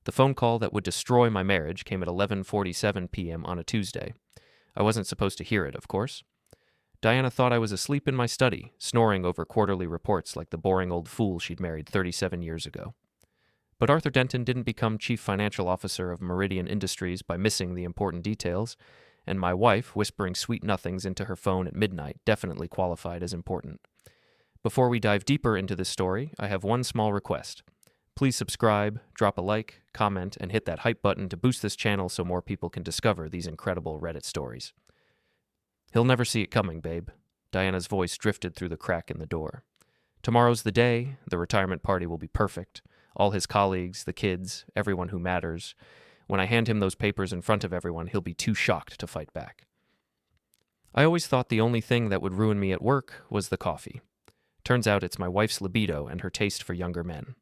The phone call that would destroy my marriage came at 11:47 p.m. on a Tuesday. I wasn't supposed to hear it, of course. Diana thought I was asleep in my study, snoring over quarterly reports like the boring old fool she'd married 37 years ago. But Arthur Denton didn't become chief financial officer of Meridian Industries by missing the important details, and my wife whispering sweet nothings into her phone at midnight definitely qualified as important. Before we dive deeper into this story, I have one small request. Please subscribe, drop a like, comment, and hit that hype button to boost this channel so more people can discover these incredible Reddit stories. He'll never see it coming, babe. Diana's voice drifted through the crack in the door. Tomorrow's the day. The retirement party will be perfect. All his colleagues, the kids, everyone who matters. When I hand him those papers in front of everyone, he'll be too shocked to fight back. I always thought the only thing that would ruin me at work was the coffee. Turns out it's my wife's libido and her taste for younger men.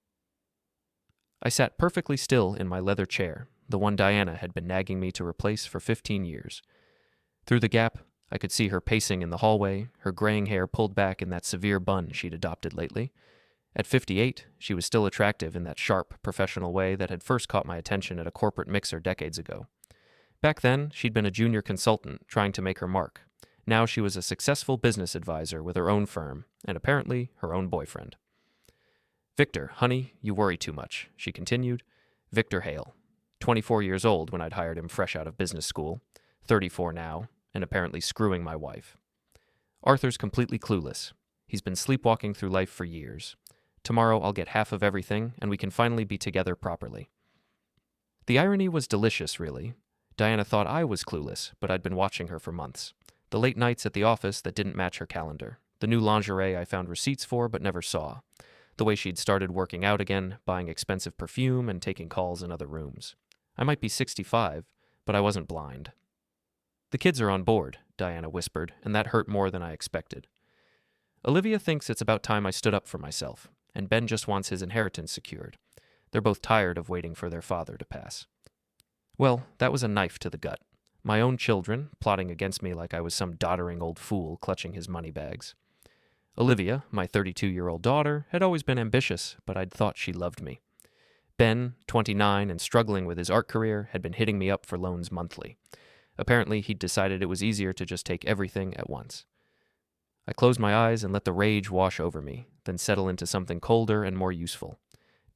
I sat perfectly still in my leather chair, the one Diana had been nagging me to replace for 15 years. Through the gap, I could see her pacing in the hallway, her graying hair pulled back in that severe bun she'd adopted lately. At 58, she was still attractive in that sharp, professional way that had first caught my attention at a corporate mixer decades ago. Back then, she'd been a junior consultant trying to make her mark. Now she was a successful business advisor with her own firm, and apparently her own boyfriend. Victor, honey, you worry too much, she continued. Victor Hale, 24 years old when I'd hired him fresh out of business school, 34 now, and apparently screwing my wife. Arthur's completely clueless. He's been sleepwalking through life for years. Tomorrow I'll get half of everything, and we can finally be together properly. The irony was delicious, really. Diana thought I was clueless, but I'd been watching her for months. The late nights at the office that didn't match her calendar. The new lingerie I found receipts for but never saw. The way she'd started working out again, buying expensive perfume, and taking calls in other rooms. I might be 65, but I wasn't blind. The kids are on board, Diana whispered, and that hurt more than I expected. Olivia thinks it's about time I stood up for myself, and Ben just wants his inheritance secured. They're both tired of waiting for their father to pass. Well, that was a knife to the gut. My own children, plotting against me like I was some doddering old fool clutching his money bags. Olivia, my 32-year-old daughter, had always been ambitious, but I'd thought she loved me. Ben, 29 and struggling with his art career, had been hitting me up for loans monthly. Apparently, he'd decided it was easier to just take everything at once. I closed my eyes and let the rage wash over me, then settle into something colder and more useful.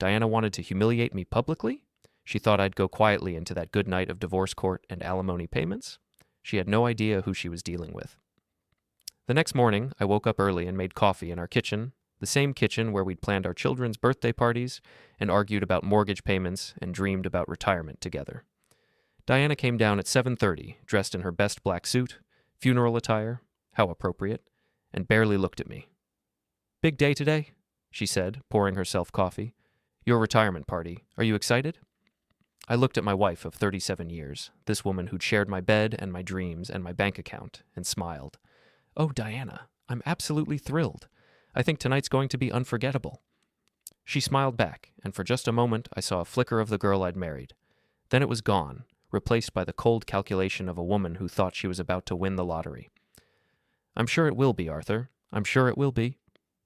Diana wanted to humiliate me publicly? She thought I'd go quietly into that good night of divorce court and alimony payments? She had no idea who she was dealing with. The next morning, I woke up early and made coffee in our kitchen, the same kitchen where we'd planned our children's birthday parties and argued about mortgage payments and dreamed about retirement together. Diana came down at 7:30, dressed in her best black suit, funeral attire, how appropriate, and barely looked at me. "Big day today," she said, pouring herself coffee. "Your retirement party. Are you excited?" I looked at my wife of 37 years, this woman who'd shared my bed and my dreams and my bank account, and smiled. "Oh, Diana, I'm absolutely thrilled. I think tonight's going to be unforgettable." She smiled back, and for just a moment I saw a flicker of the girl I'd married. Then it was gone, replaced by the cold calculation of a woman who thought she was about to win the lottery. "I'm sure it will be, Arthur. I'm sure it will be."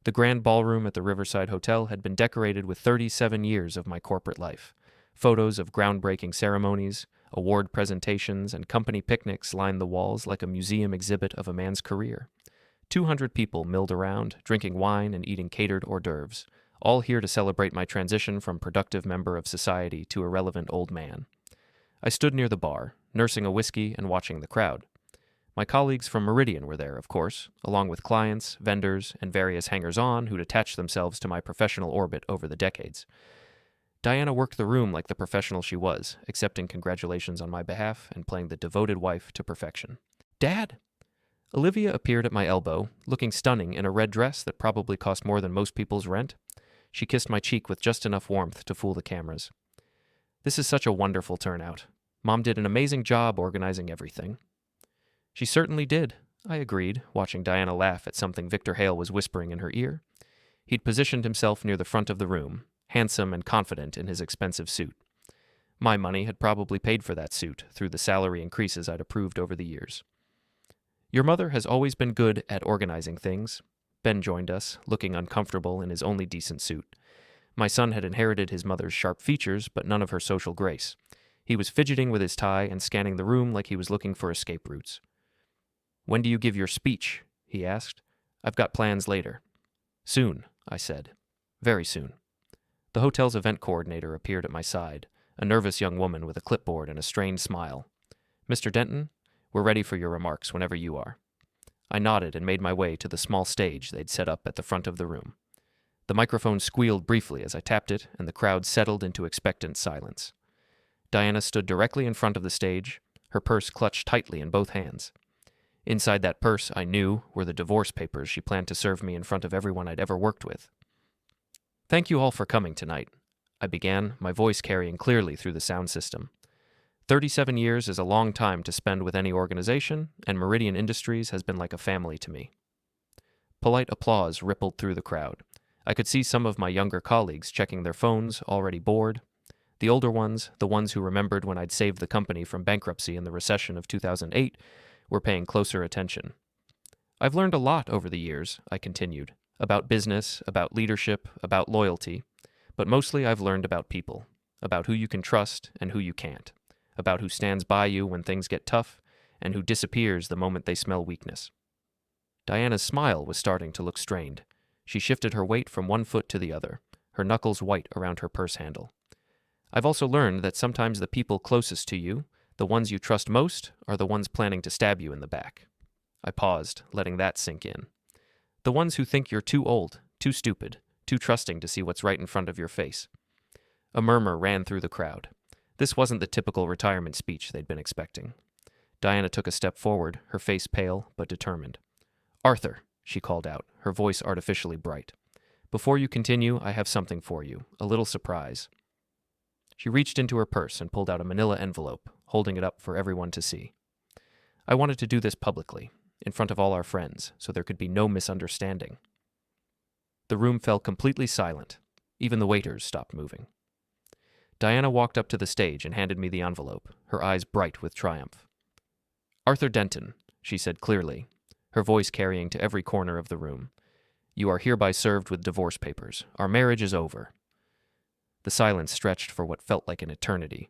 The grand ballroom at the Riverside Hotel had been decorated with 37 years of my corporate life. Photos of groundbreaking ceremonies, award presentations, and company picnics lined the walls like a museum exhibit of a man's career. 200 people milled around, drinking wine and eating catered hors d'oeuvres, all here to celebrate my transition from productive member of society to irrelevant old man. I stood near the bar, nursing a whiskey and watching the crowd. My colleagues from Meridian were there, of course, along with clients, vendors, and various hangers-on who'd attached themselves to my professional orbit over the decades. Diana worked the room like the professional she was, accepting congratulations on my behalf and playing the devoted wife to perfection. "Dad!" Olivia appeared at my elbow, looking stunning in a red dress that probably cost more than most people's rent. She kissed my cheek with just enough warmth to fool the cameras. "This is such a wonderful turnout. Mom did an amazing job organizing everything." "She certainly did," I agreed, watching Diana laugh at something Victor Hale was whispering in her ear. He'd positioned himself near the front of the room, handsome and confident in his expensive suit. My money had probably paid for that suit through the salary increases I'd approved over the years. "Your mother has always been good at organizing things." Ben joined us, looking uncomfortable in his only decent suit. My son had inherited his mother's sharp features, but none of her social grace. He was fidgeting with his tie and scanning the room like he was looking for escape routes. "When do you give your speech?" he asked. "I've got plans later." "Soon," I said. "Very soon." The hotel's event coordinator appeared at my side, a nervous young woman with a clipboard and a strained smile. "Mr. Denton, we're ready for your remarks whenever you are." I nodded and made my way to the small stage they'd set up at the front of the room. The microphone squealed briefly as I tapped it, and the crowd settled into expectant silence. Diana stood directly in front of the stage, her purse clutched tightly in both hands. Inside that purse, I knew, were the divorce papers she planned to serve me in front of everyone I'd ever worked with. "Thank you all for coming tonight," I began, my voice carrying clearly through the sound system. 37 years is a long time to spend with any organization, and Meridian Industries has been like a family to me. Polite applause rippled through the crowd. I could see some of my younger colleagues checking their phones, already bored. The older ones, the ones who remembered when I'd saved the company from bankruptcy in the recession of 2008, were paying closer attention. "I've learned a lot over the years," I continued, "about business, about leadership, about loyalty, but mostly I've learned about people, about who you can trust and who you can't, about who stands by you when things get tough and who disappears the moment they smell weakness." Diana's smile was starting to look strained. She shifted her weight from one foot to the other, her knuckles white around her purse handle. "I've also learned that sometimes the people closest to you, the ones you trust most, are the ones planning to stab you in the back." I paused, letting that sink in. "The ones who think you're too old, too stupid, too trusting to see what's right in front of your face." A murmur ran through the crowd. This wasn't the typical retirement speech they'd been expecting. Diana took a step forward, her face pale but determined. "Arthur," she called out, her voice artificially bright. "Before you continue, I have something for you, a little surprise." She reached into her purse and pulled out a manila envelope, holding it up for everyone to see. "I wanted to do this publicly, in front of all our friends, so there could be no misunderstanding." The room fell completely silent. Even the waiters stopped moving. Diana walked up to the stage and handed me the envelope, her eyes bright with triumph. "Arthur Denton," she said clearly, her voice carrying to every corner of the room. "You are hereby served with divorce papers. Our marriage is over." The silence stretched for what felt like an eternity.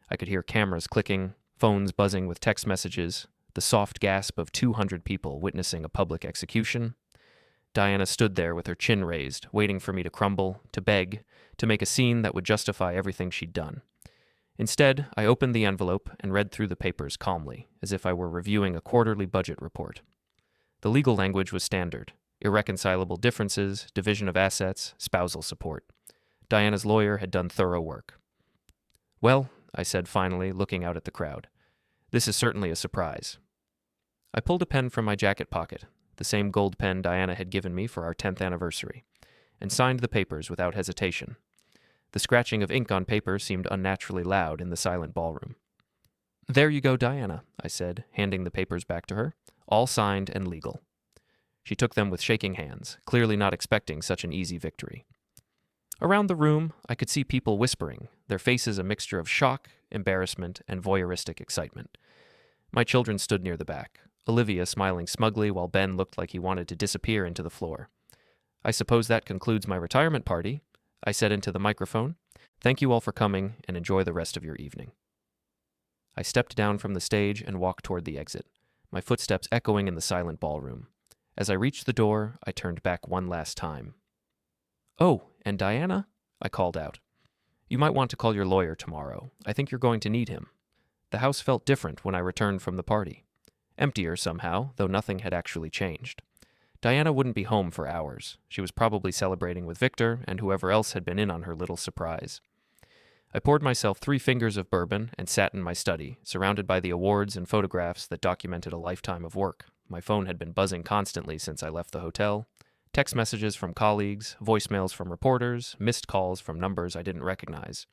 I could hear cameras clicking, phones buzzing with text messages, the soft gasp of 200 people witnessing a public execution. Diana stood there with her chin raised, waiting for me to crumble, to beg, to make a scene that would justify everything she'd done. Instead, I opened the envelope and read through the papers calmly, as if I were reviewing a quarterly budget report. The legal language was standard: irreconcilable differences, division of assets, spousal support. Diana's lawyer had done thorough work. "Well," I said finally, looking out at the crowd, "this is certainly a surprise." I pulled a pen from my jacket pocket, the same gold pen Diana had given me for our 10th anniversary, and signed the papers without hesitation. The scratching of ink on paper seemed unnaturally loud in the silent ballroom. "There you go, Diana," I said, handing the papers back to her, "all signed and legal." She took them with shaking hands, clearly not expecting such an easy victory. Around the room, I could see people whispering, their faces a mixture of shock, embarrassment, and voyeuristic excitement. My children stood near the back, Olivia smiling smugly while Ben looked like he wanted to disappear into the floor. "I suppose that concludes my retirement party," I said into the microphone. "Thank you all for coming, and enjoy the rest of your evening." I stepped down from the stage and walked toward the exit, my footsteps echoing in the silent ballroom. As I reached the door, I turned back one last time. "Oh, and Diana," I called out, "you might want to call your lawyer tomorrow. I think you're going to need him." The house felt different when I returned from the party. Emptier somehow, though nothing had actually changed. Diana wouldn't be home for hours. She was probably celebrating with Victor and whoever else had been in on her little surprise. I poured myself 3 fingers of bourbon and sat in my study, surrounded by the awards and photographs that documented a lifetime of work. My phone had been buzzing constantly since I left the hotel. Text messages from colleagues, voicemails from reporters, missed calls from numbers I didn't recognize.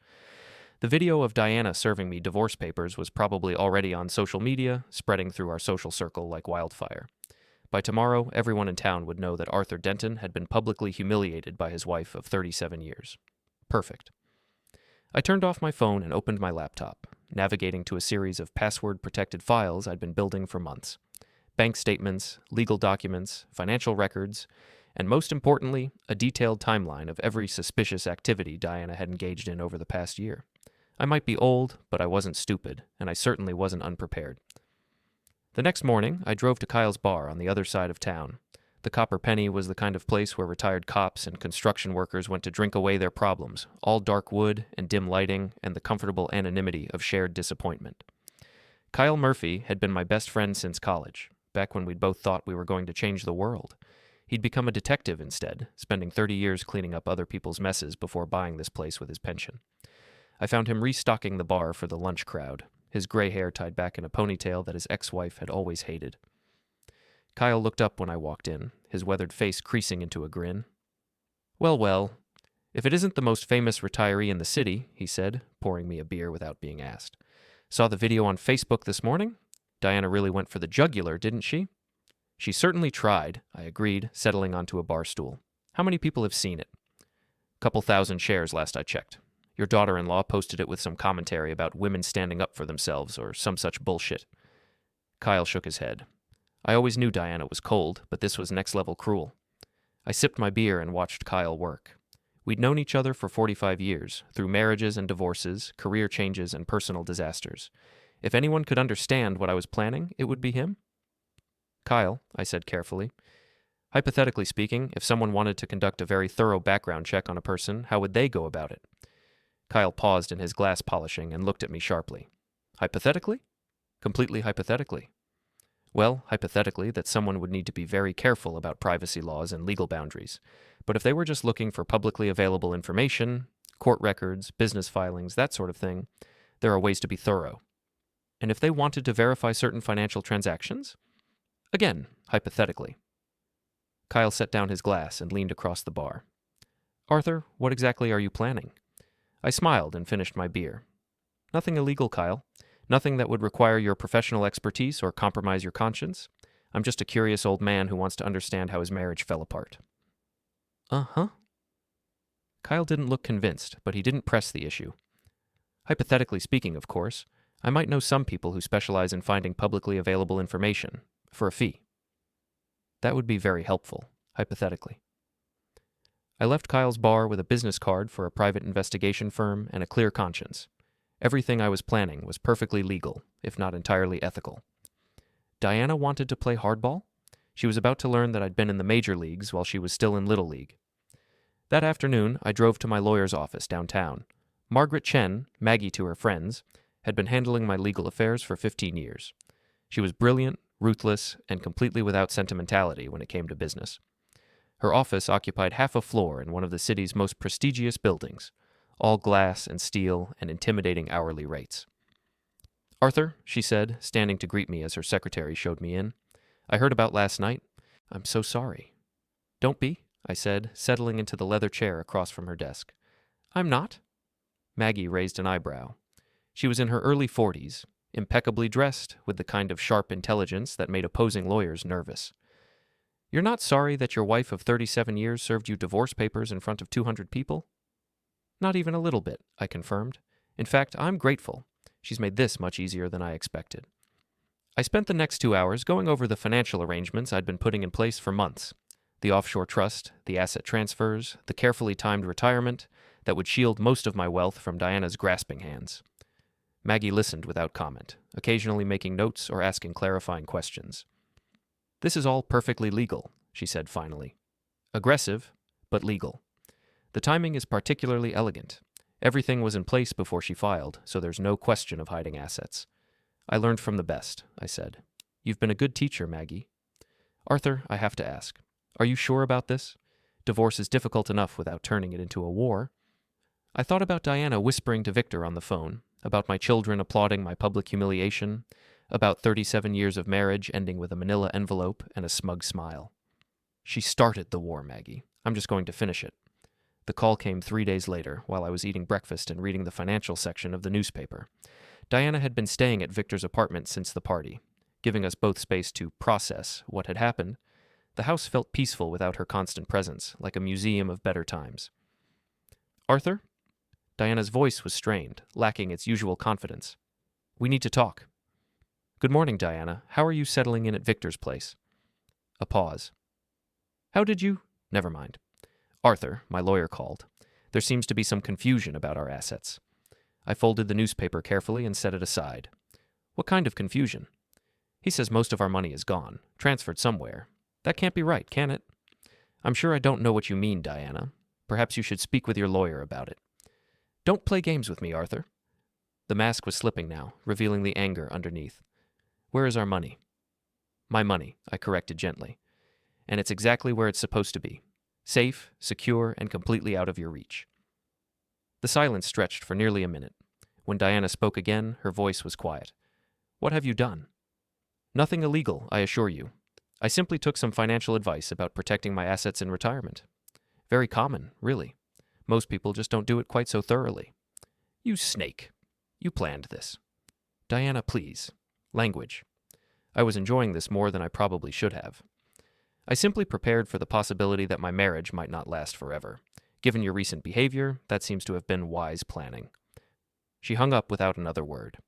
The video of Diana serving me divorce papers was probably already on social media, spreading through our social circle like wildfire. By tomorrow, everyone in town would know that Arthur Denton had been publicly humiliated by his wife of 37 years. Perfect. I turned off my phone and opened my laptop, navigating to a series of password-protected files I'd been building for months. Bank statements, legal documents, financial records. and most importantly, a detailed timeline of every suspicious activity Diana had engaged in over the past year. I might be old, but I wasn't stupid, and I certainly wasn't unprepared. The next morning, I drove to Kyle's bar on the other side of town. The Copper Penny was the kind of place where retired cops and construction workers went to drink away their problems, all dark wood and dim lighting and the comfortable anonymity of shared disappointment. Kyle Murphy had been my best friend since college, back when we'd both thought we were going to change the world. He'd become a detective instead, spending 30 years cleaning up other people's messes before buying this place with his pension. I found him restocking the bar for the lunch crowd, his gray hair tied back in a ponytail that his ex-wife had always hated. Kyle looked up when I walked in, his weathered face creasing into a grin. Well, well, if it isn't the most famous retiree in the city, he said, pouring me a beer without being asked. Saw the video on Facebook this morning? Diana really went for the jugular, didn't she? She certainly tried, I agreed, settling onto a bar stool. How many people have seen it? Couple thousand shares last I checked. Your daughter-in-law posted it with some commentary about women standing up for themselves or some such bullshit. Kyle shook his head. I always knew Diana was cold, but this was next-level cruel. I sipped my beer and watched Kyle work. We'd known each other for 45 years, through marriages and divorces, career changes, and personal disasters. If anyone could understand what I was planning, it would be him. Kyle, I said carefully, hypothetically speaking, if someone wanted to conduct a very thorough background check on a person, how would they go about it? Kyle paused in his glass polishing and looked at me sharply. Hypothetically? Completely hypothetically. Well, hypothetically, that someone would need to be very careful about privacy laws and legal boundaries. But if they were just looking for publicly available information, court records, business filings, that sort of thing, there are ways to be thorough. And if they wanted to verify certain financial transactions? Again, hypothetically. Kyle set down his glass and leaned across the bar. Arthur, what exactly are you planning? I smiled and finished my beer. Nothing illegal, Kyle. Nothing that would require your professional expertise or compromise your conscience. I'm just a curious old man who wants to understand how his marriage fell apart. Uh-huh. Kyle didn't look convinced, but he didn't press the issue. Hypothetically speaking, of course, I might know some people who specialize in finding publicly available information, for a fee. That would be very helpful, hypothetically. I left Kyle's bar with a business card for a private investigation firm and a clear conscience. Everything I was planning was perfectly legal, if not entirely ethical. Diana wanted to play hardball? She was about to learn that I'd been in the major leagues while she was still in Little League. That afternoon, I drove to my lawyer's office downtown. Margaret Chen, Maggie to her friends, had been handling my legal affairs for 15 years. She was brilliant, ruthless, and completely without sentimentality when it came to business. Her office occupied half a floor in one of the city's most prestigious buildings, all glass and steel and intimidating hourly rates. Arthur, she said, standing to greet me as her secretary showed me in. I heard about last night. I'm so sorry. Don't be, I said, settling into the leather chair across from her desk. I'm not. Maggie raised an eyebrow. She was in her early 40s, impeccably dressed, with the kind of sharp intelligence that made opposing lawyers nervous. You're not sorry that your wife of 37 years served you divorce papers in front of 200 people? Not even a little bit, I confirmed. In fact, I'm grateful. She's made this much easier than I expected. I spent the next 2 hours going over the financial arrangements I'd been putting in place for months. The offshore trust, the asset transfers, the carefully timed retirement that would shield most of my wealth from Diana's grasping hands. Maggie listened without comment, occasionally making notes or asking clarifying questions. This is all perfectly legal, she said finally. Aggressive, but legal. The timing is particularly elegant. Everything was in place before she filed, so there's no question of hiding assets. I learned from the best, I said. You've been a good teacher, Maggie. Arthur, I have to ask. Are you sure about this? Divorce is difficult enough without turning it into a war. I thought about Diana whispering to Victor on the phone, about my children applauding my public humiliation, about 37 years of marriage ending with a manila envelope and a smug smile. She started the war, Maggie. I'm just going to finish it. The call came 3 days later, while I was eating breakfast and reading the financial section of the newspaper. Diana had been staying at Victor's apartment since the party, giving us both space to process what had happened. The house felt peaceful without her constant presence, like a museum of better times. Arthur? Diana's voice was strained, lacking its usual confidence. We need to talk. Good morning, Diana. How are you settling in at Victor's place? A pause. How did you? Never mind. Arthur, my lawyer, called. There seems to be some confusion about our assets. I folded the newspaper carefully and set it aside. What kind of confusion? He says most of our money is gone, transferred somewhere. That can't be right, can it? I'm sure I don't know what you mean, Diana. Perhaps you should speak with your lawyer about it. Don't play games with me, Arthur. The mask was slipping now, revealing the anger underneath. Where is our money? My money, I corrected gently. And it's exactly where it's supposed to be. Safe, secure, and completely out of your reach. The silence stretched for nearly a minute. When Diana spoke again, her voice was quiet. What have you done? Nothing illegal, I assure you. I simply took some financial advice about protecting my assets in retirement. Very common, really. Most people just don't do it quite so thoroughly. You snake. You planned this. Diana, please. Language. I was enjoying this more than I probably should have. I simply prepared for the possibility that my marriage might not last forever. Given your recent behavior, that seems to have been wise planning. She hung up without another word.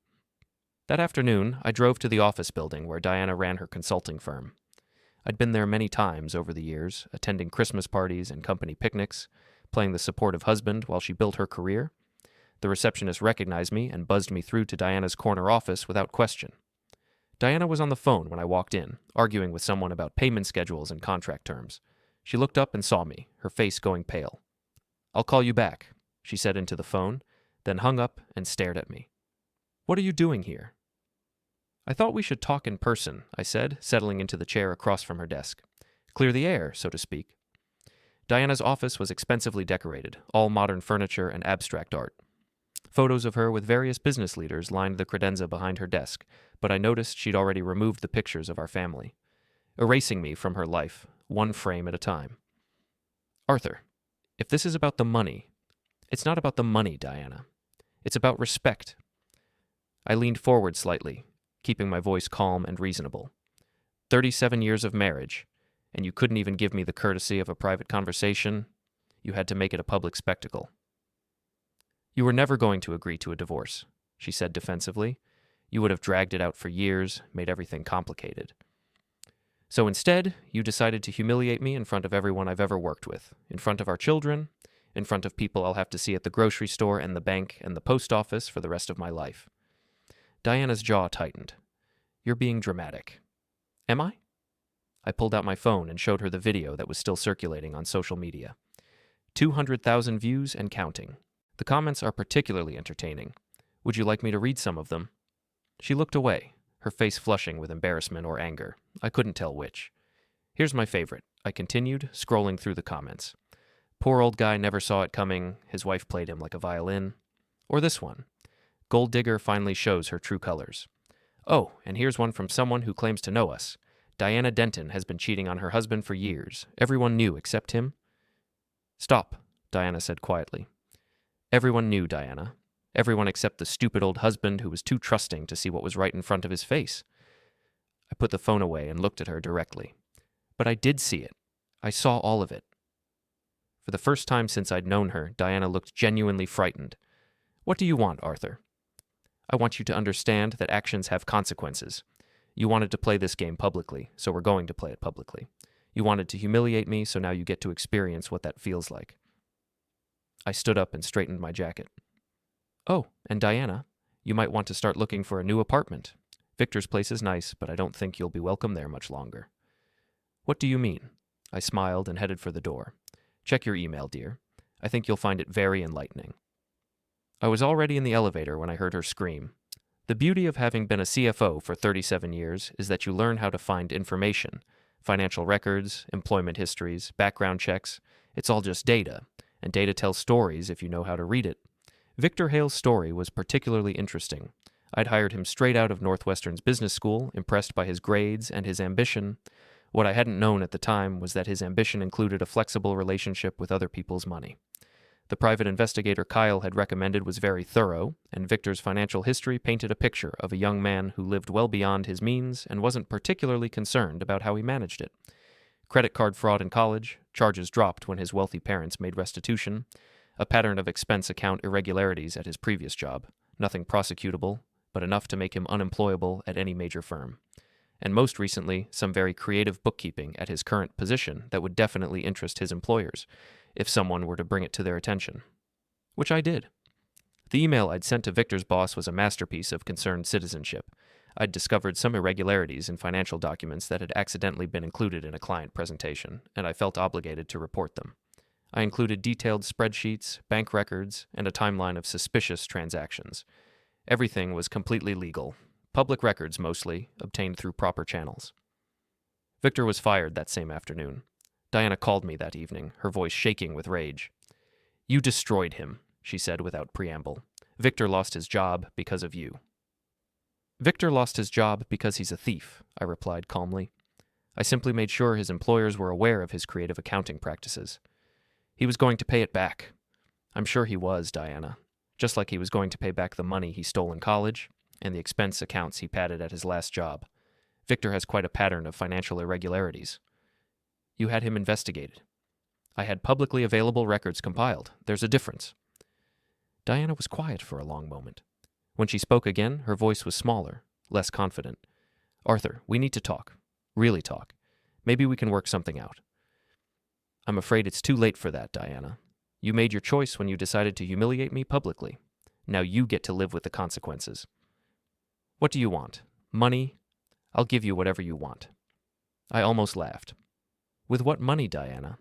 That afternoon, I drove to the office building where Diana ran her consulting firm. I'd been there many times over the years, attending Christmas parties and company picnics, playing the supportive husband while she built her career. The receptionist recognized me and buzzed me through to Diana's corner office without question. Diana was on the phone when I walked in, arguing with someone about payment schedules and contract terms. She looked up and saw me, her face going pale. I'll call you back, she said into the phone, then hung up and stared at me. What are you doing here? I thought we should talk in person, I said, settling into the chair across from her desk. Clear the air, so to speak. Diana's office was expensively decorated, all modern furniture and abstract art. Photos of her with various business leaders lined the credenza behind her desk, but I noticed she'd already removed the pictures of our family, erasing me from her life, one frame at a time. Arthur, if this is about the money, it's not about the money, Diana. It's about respect. I leaned forward slightly, keeping my voice calm and reasonable. 37 years of marriage, and you couldn't even give me the courtesy of a private conversation. You had to make it a public spectacle. You were never going to agree to a divorce, she said defensively. You would have dragged it out for years, made everything complicated. So instead, you decided to humiliate me in front of everyone I've ever worked with, in front of our children, in front of people I'll have to see at the grocery store and the bank and the post office for the rest of my life. Diana's jaw tightened. You're being dramatic. Am I? I pulled out my phone and showed her the video that was still circulating on social media. 200,000 views and counting. The comments are particularly entertaining. Would you like me to read some of them? She looked away, her face flushing with embarrassment or anger. I couldn't tell which. Here's my favorite, I continued, scrolling through the comments. Poor old guy never saw it coming. His wife played him like a violin. Or this one. Gold digger finally shows her true colors. Oh, and here's one from someone who claims to know us. Diana Denton has been cheating on her husband for years. Everyone knew except him. Stop, Diana said quietly. Everyone knew, Diana. Everyone except the stupid old husband who was too trusting to see what was right in front of his face. I put the phone away and looked at her directly. But I did see it. I saw all of it. For the first time since I'd known her, Diana looked genuinely frightened. What do you want, Arthur? I want you to understand that actions have consequences. You wanted to play this game publicly, so we're going to play it publicly. You wanted to humiliate me, so now you get to experience what that feels like. I stood up and straightened my jacket. Oh, and Diana, you might want to start looking for a new apartment. Victor's place is nice, but I don't think you'll be welcome there much longer. What do you mean? I smiled and headed for the door. Check your email, dear. I think you'll find it very enlightening. I was already in the elevator when I heard her scream. The beauty of having been a CFO for 37 years is that you learn how to find information. Financial records, employment histories, background checks. It's all just data, and data tells stories if you know how to read it. Victor Hale's story was particularly interesting. I'd hired him straight out of Northwestern's business school, impressed by his grades and his ambition. What I hadn't known at the time was that his ambition included a flexible relationship with other people's money. The private investigator Kyle had recommended was very thorough, and Victor's financial history painted a picture of a young man who lived well beyond his means and wasn't particularly concerned about how he managed it. Credit card fraud in college, charges dropped when his wealthy parents made restitution, a pattern of expense account irregularities at his previous job, nothing prosecutable, but enough to make him unemployable at any major firm. and most recently, some very creative bookkeeping at his current position that would definitely interest his employers if someone were to bring it to their attention. Which I did. The email I'd sent to Victor's boss was a masterpiece of concerned citizenship. I'd discovered some irregularities in financial documents that had accidentally been included in a client presentation, and I felt obligated to report them. I included detailed spreadsheets, bank records, and a timeline of suspicious transactions. Everything was completely legal. Public records, mostly, obtained through proper channels. Victor was fired that same afternoon. Diana called me that evening, her voice shaking with rage. "You destroyed him," she said without preamble. "Victor lost his job because of you." "Victor lost his job because he's a thief," I replied calmly. I simply made sure his employers were aware of his creative accounting practices. He was going to pay it back. I'm sure he was, Diana. Just like he was going to pay back the money he stole in college and the expense accounts he padded at his last job. Victor has quite a pattern of financial irregularities. You had him investigated. I had publicly available records compiled. There's a difference. Diana was quiet for a long moment. When she spoke again, her voice was smaller, less confident. "Arthur, we need to talk. Really talk. Maybe we can work something out." "I'm afraid it's too late for that, Diana. You made your choice when you decided to humiliate me publicly. Now you get to live with the consequences. What do you want? Money? I'll give you whatever you want." I almost laughed. "With what money, Diana?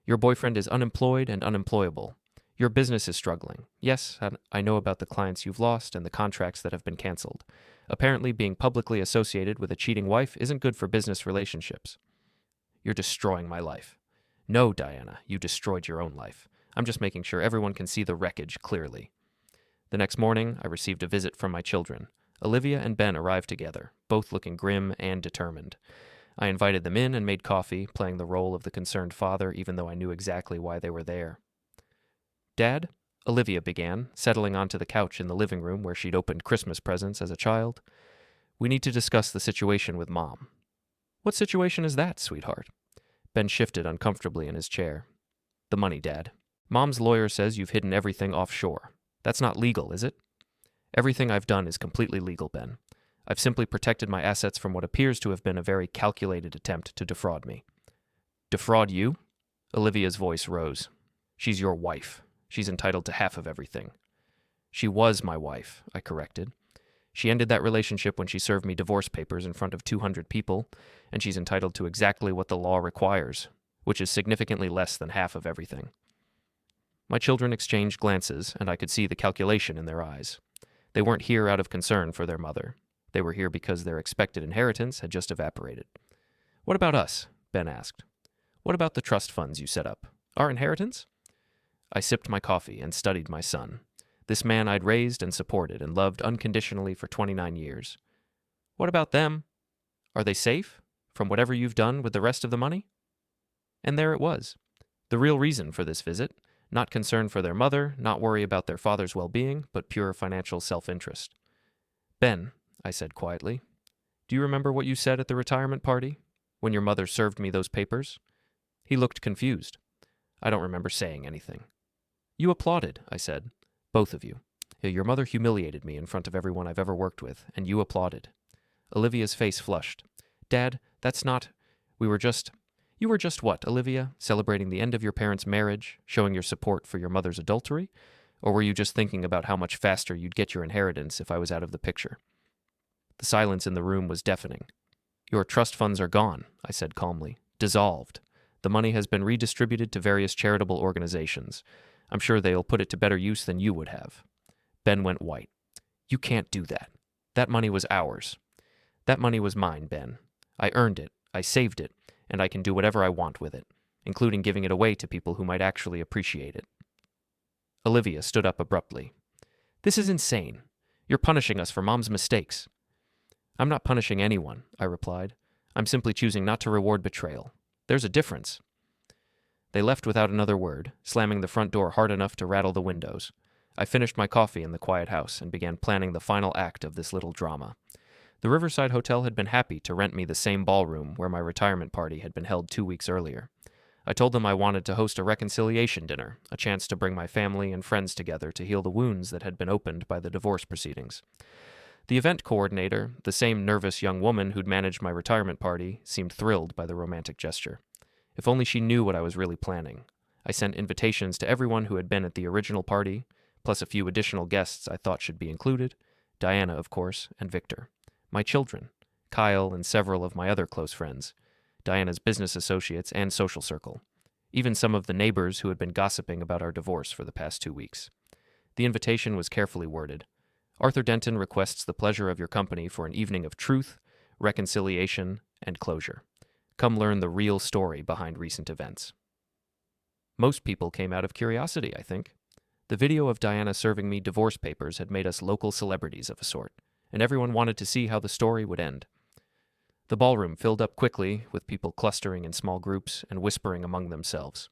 Your boyfriend is unemployed and unemployable. Your business is struggling. Yes, I know about the clients you've lost and the contracts that have been canceled. Apparently, being publicly associated with a cheating wife isn't good for business relationships. You're destroying my life." "No, Diana, you destroyed your own life. I'm just making sure everyone can see the wreckage clearly." The next morning, I received a visit from my children. Olivia and Ben arrived together, both looking grim and determined. I invited them in and made coffee, playing the role of the concerned father, even though I knew exactly why they were there. "Dad," Olivia began, settling onto the couch in the living room where she'd opened Christmas presents as a child, "we need to discuss the situation with Mom." "What situation is that, sweetheart?" Ben shifted uncomfortably in his chair. "The money, Dad. Mom's lawyer says you've hidden everything offshore. That's not legal, is it?" "Everything I've done is completely legal, Ben. I've simply protected my assets from what appears to have been a very calculated attempt to defraud me." "Defraud you?" Olivia's voice rose. "She's your wife. She's entitled to half of everything." "She was my wife," I corrected. "She ended that relationship when she served me divorce papers in front of 200 people, and she's entitled to exactly what the law requires, which is significantly less than half of everything." My children exchanged glances, and I could see the calculation in their eyes. They weren't here out of concern for their mother. They were here because their expected inheritance had just evaporated. "What about us?" Ben asked. "What about the trust funds you set up? Our inheritance?" I sipped my coffee and studied my son. This man I'd raised and supported and loved unconditionally for 29 years. "What about them? Are they safe from whatever you've done with the rest of the money?" And there it was. The real reason for this visit. Not concern for their mother, not worry about their father's well-being, but pure financial self-interest. "Ben," I said quietly, "do you remember what you said at the retirement party, when your mother served me those papers?" He looked confused. "I don't remember saying anything." "You applauded," I said. "Both of you. Your mother humiliated me in front of everyone I've ever worked with, and you applauded." Olivia's face flushed. "Dad, that's not... You were just what, Olivia? Celebrating the end of your parents' marriage, showing your support for your mother's adultery? Or were you just thinking about how much faster you'd get your inheritance if I was out of the picture?" The silence in the room was deafening. "Your trust funds are gone," I said calmly. "Dissolved. The money has been redistributed to various charitable organizations. I'm sure they'll put it to better use than you would have." Ben went white. "You can't do that. That money was ours." "That money was mine, Ben. I earned it, I saved it, and I can do whatever I want with it, including giving it away to people who might actually appreciate it." Olivia stood up abruptly. "This is insane. You're punishing us for Mom's mistakes." "I'm not punishing anyone," I replied. "I'm simply choosing not to reward betrayal. There's a difference." They left without another word, slamming the front door hard enough to rattle the windows. I finished my coffee in the quiet house and began planning the final act of this little drama. The Riverside Hotel had been happy to rent me the same ballroom where my retirement party had been held 2 weeks earlier. I told them I wanted to host a reconciliation dinner, a chance to bring my family and friends together to heal the wounds that had been opened by the divorce proceedings. The event coordinator, the same nervous young woman who'd managed my retirement party, seemed thrilled by the romantic gesture. If only she knew what I was really planning. I sent invitations to everyone who had been at the original party, plus a few additional guests I thought should be included. Diana, of course, and Victor. My children, Kyle and several of my other close friends, Diana's business associates and social circle. Even some of the neighbors who had been gossiping about our divorce for the past 2 weeks. The invitation was carefully worded. Arthur Denton requests the pleasure of your company for an evening of truth, reconciliation, and closure. Come learn the real story behind recent events. Most people came out of curiosity, I think. The video of Diana serving me divorce papers had made us local celebrities of a sort, and everyone wanted to see how the story would end. The ballroom filled up quickly, with people clustering in small groups and whispering among themselves.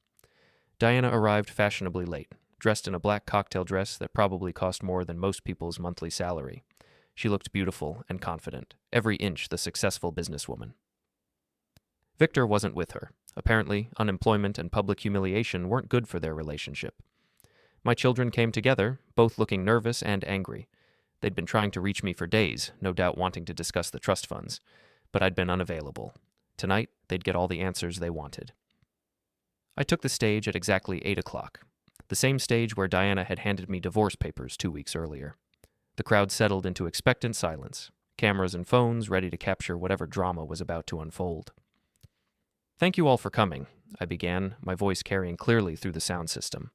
Diana arrived fashionably late, dressed in a black cocktail dress that probably cost more than most people's monthly salary. She looked beautiful and confident, every inch the successful businesswoman. Victor wasn't with her. Apparently, unemployment and public humiliation weren't good for their relationship. My children came together, both looking nervous and angry. They'd been trying to reach me for days, no doubt wanting to discuss the trust funds, but I'd been unavailable. Tonight, they'd get all the answers they wanted. I took the stage at exactly 8 o'clock, the same stage where Diana had handed me divorce papers 2 weeks earlier. The crowd settled into expectant silence, cameras and phones ready to capture whatever drama was about to unfold. Thank you all for coming, I began, my voice carrying clearly through the sound system.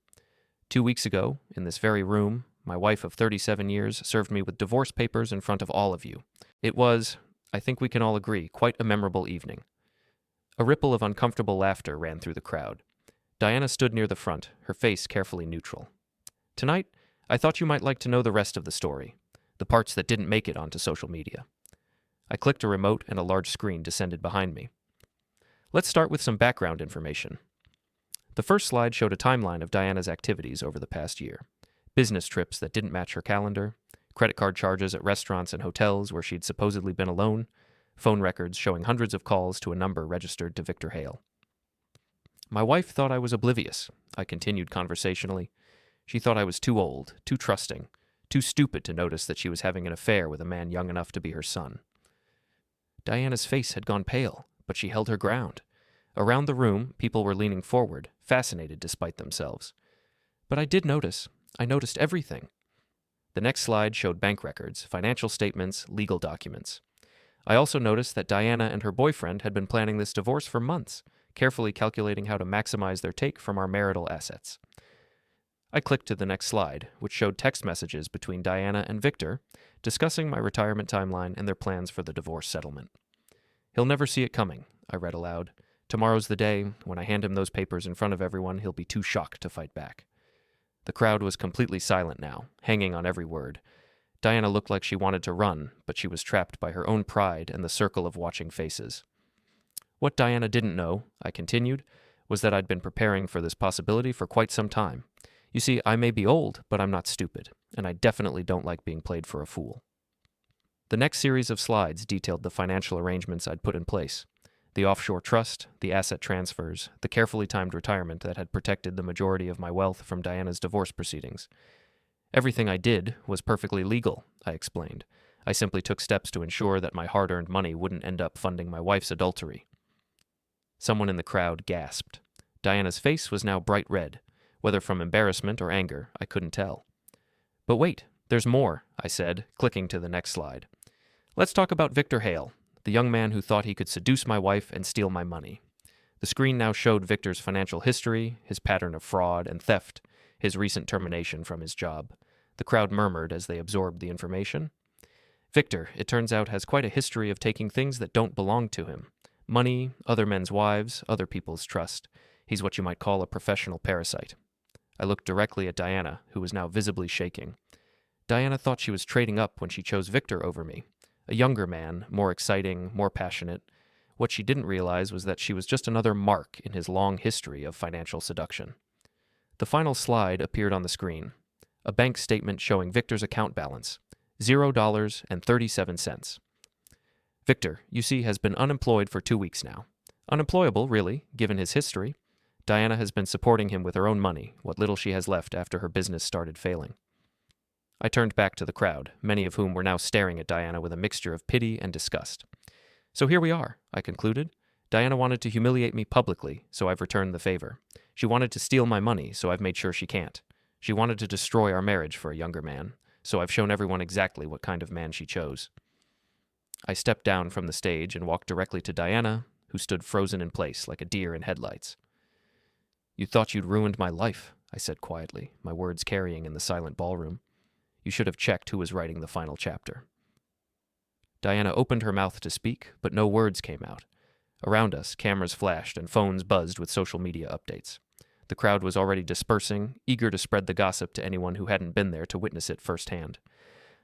2 weeks ago, in this very room, my wife of 37 years served me with divorce papers in front of all of you. It was, I think we can all agree, quite a memorable evening. A ripple of uncomfortable laughter ran through the crowd. Diana stood near the front, her face carefully neutral. Tonight, I thought you might like to know the rest of the story, the parts that didn't make it onto social media. I clicked a remote and a large screen descended behind me. Let's start with some background information. The first slide showed a timeline of Diana's activities over the past year. Business trips that didn't match her calendar, credit card charges at restaurants and hotels where she'd supposedly been alone, phone records showing hundreds of calls to a number registered to Victor Hale. My wife thought I was oblivious, I continued conversationally. She thought I was too old, too trusting, too stupid to notice that she was having an affair with a man young enough to be her son. Diana's face had gone pale, but she held her ground. Around the room, people were leaning forward, fascinated despite themselves. But I did notice. I noticed everything. The next slide showed bank records, financial statements, legal documents. I also noticed that Diana and her boyfriend had been planning this divorce for months, carefully calculating how to maximize their take from our marital assets. I clicked to the next slide, which showed text messages between Diana and Victor, discussing my retirement timeline and their plans for the divorce settlement. He'll never see it coming, I read aloud. Tomorrow's the day. When I hand him those papers in front of everyone, he'll be too shocked to fight back. The crowd was completely silent now, hanging on every word. Diana looked like she wanted to run, but she was trapped by her own pride and the circle of watching faces. What Diana didn't know, I continued, was that I'd been preparing for this possibility for quite some time. You see, I may be old, but I'm not stupid, and I definitely don't like being played for a fool. The next series of slides detailed the financial arrangements I'd put in place. The offshore trust, the asset transfers, the carefully timed retirement that had protected the majority of my wealth from Diana's divorce proceedings. Everything I did was perfectly legal, I explained. I simply took steps to ensure that my hard-earned money wouldn't end up funding my wife's adultery. Someone in the crowd gasped. Diana's face was now bright red. Whether from embarrassment or anger, I couldn't tell. But wait, there's more, I said, clicking to the next slide. Let's talk about Victor Hale, the young man who thought he could seduce my wife and steal my money. The screen now showed Victor's financial history, his pattern of fraud and theft, his recent termination from his job. The crowd murmured as they absorbed the information. Victor, it turns out, has quite a history of taking things that don't belong to him. Money, other men's wives, other people's trust. He's what you might call a professional parasite. I looked directly at Diana, who was now visibly shaking. Diana thought she was trading up when she chose Victor over me. A younger man, more exciting, more passionate. What she didn't realize was that she was just another mark in his long history of financial seduction. The final slide appeared on the screen. A bank statement showing Victor's account balance, $0.37. Victor, you see, has been unemployed for 2 weeks now. Unemployable, really, given his history. Diana has been supporting him with her own money, what little she has left after her business started failing. I turned back to the crowd, many of whom were now staring at Diana with a mixture of pity and disgust. So here we are, I concluded. Diana wanted to humiliate me publicly, so I've returned the favor. She wanted to steal my money, so I've made sure she can't. She wanted to destroy our marriage for a younger man, so I've shown everyone exactly what kind of man she chose. I stepped down from the stage and walked directly to Diana, who stood frozen in place like a deer in headlights. You thought you'd ruined my life, I said quietly, my words carrying in the silent ballroom. You should have checked who was writing the final chapter. Diana opened her mouth to speak, but no words came out. Around us, cameras flashed and phones buzzed with social media updates. The crowd was already dispersing, eager to spread the gossip to anyone who hadn't been there to witness it firsthand.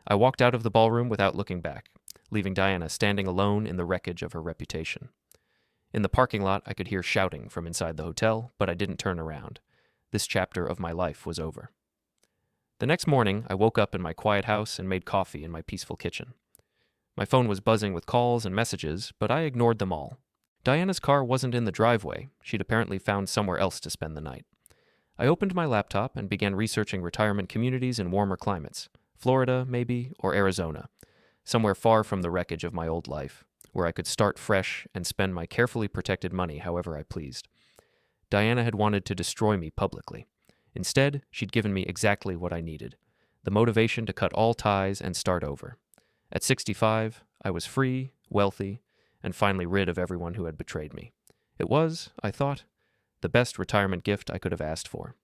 I walked out of the ballroom without looking back, leaving Diana standing alone in the wreckage of her reputation. In the parking lot, I could hear shouting from inside the hotel, but I didn't turn around. This chapter of my life was over. The next morning, I woke up in my quiet house and made coffee in my peaceful kitchen. My phone was buzzing with calls and messages, but I ignored them all. Diana's car wasn't in the driveway. She'd apparently found somewhere else to spend the night. I opened my laptop and began researching retirement communities in warmer climates. Florida, maybe, or Arizona. Somewhere far from the wreckage of my old life, where I could start fresh and spend my carefully protected money however I pleased. Diana had wanted to destroy me publicly. Instead, she'd given me exactly what I needed, the motivation to cut all ties and start over. At 65, I was free, wealthy, and finally rid of everyone who had betrayed me. It was, I thought, the best retirement gift I could have asked for.